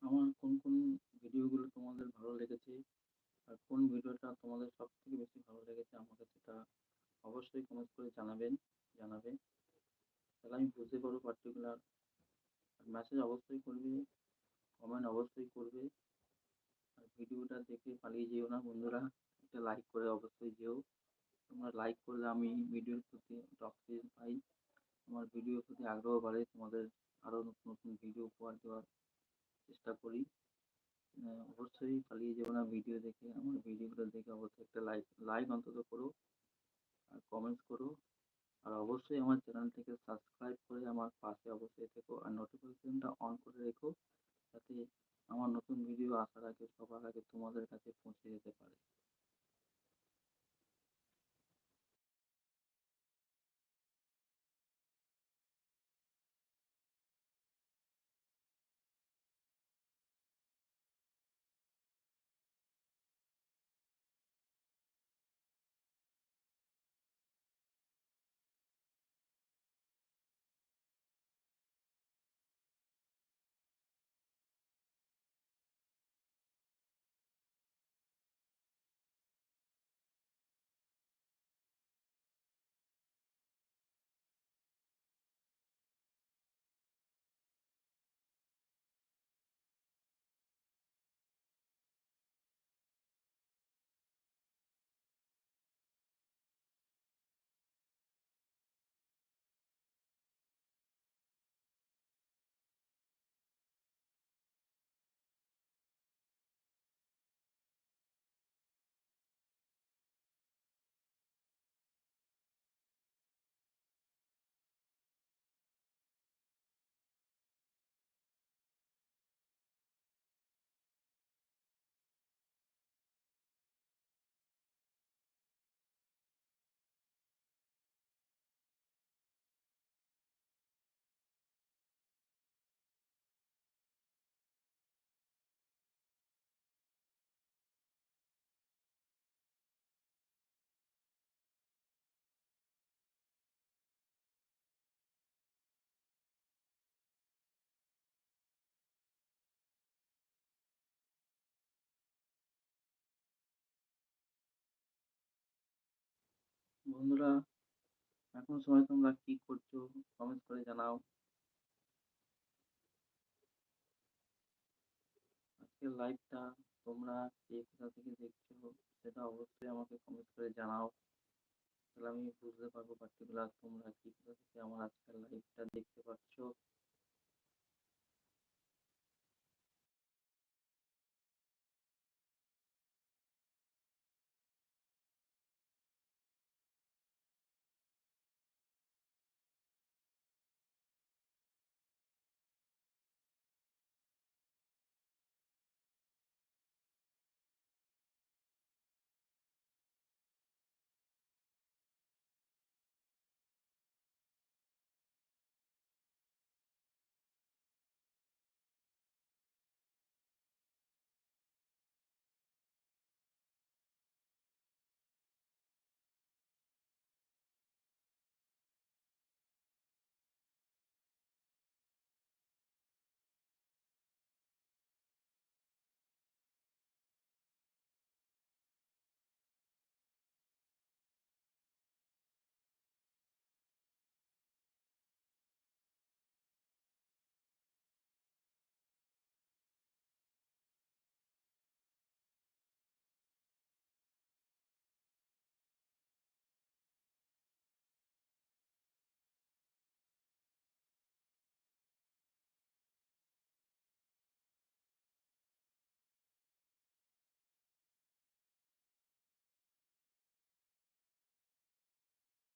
আমার কোন ভিডিওগুলো তোমাদের ভালো লেগেছে আর কোন ভিডিওটা তোমাদের সবথেকে বেশি ভালো লেগেছে আমাকে সেটা অবশ্যই কমেন্ট করে জানাবে। তাহলে আমি বুঝতে পারবো পার্টিকুলার। মেসেজ অবশ্যই করবে, কমেন্ট অবশ্যই করবে। আর ভিডিওটা দেখে পালিয়ে যেও না বন্ধুরা, একটা লাইক করে অবশ্যই যেও। তোমরা লাইক করলে আমি ভিডিওর প্রতি একটা অক্সিজেন পাই, আমার ভিডিওর প্রতি আগ্রহ বাড়ে, তোমাদের আরও নতুন নতুন ভিডিও উপহার দেওয়ার চেষ্টা করি। অবশ্যই পালিয়ে যেও না ভিডিও দেখে, আমার ভিডিওগুলো দেখে অবশ্যই একটা লাইক লাইক অন্তত করো আর কমেন্টস করো। আর অবশ্যই আমার চ্যানেলটিকে সাবস্ক্রাইব করে আমার পাশে অবশ্যই থেকো আর নোটিফিকেশনটা অন করে রেখো, যাতে আমার নতুন ভিডিও আসার আগে সবার আগে তোমাদের কাছে পৌঁছে যেতে পারে। বন্ধুরা, এখন সময় তোমরা কি করছো কমেন্ট করে জানাও। আজকের লাইভটা তোমরা কে কোথা থেকে দেখছো সেটা অবশ্যই আমাকে কমেন্ট করে জানাও, তাহলে আমি বুঝতে পারবো পার্টিকুলার তোমরা কি কোথা থেকে আমার আজকের লাইভটা দেখতে পাচ্ছ।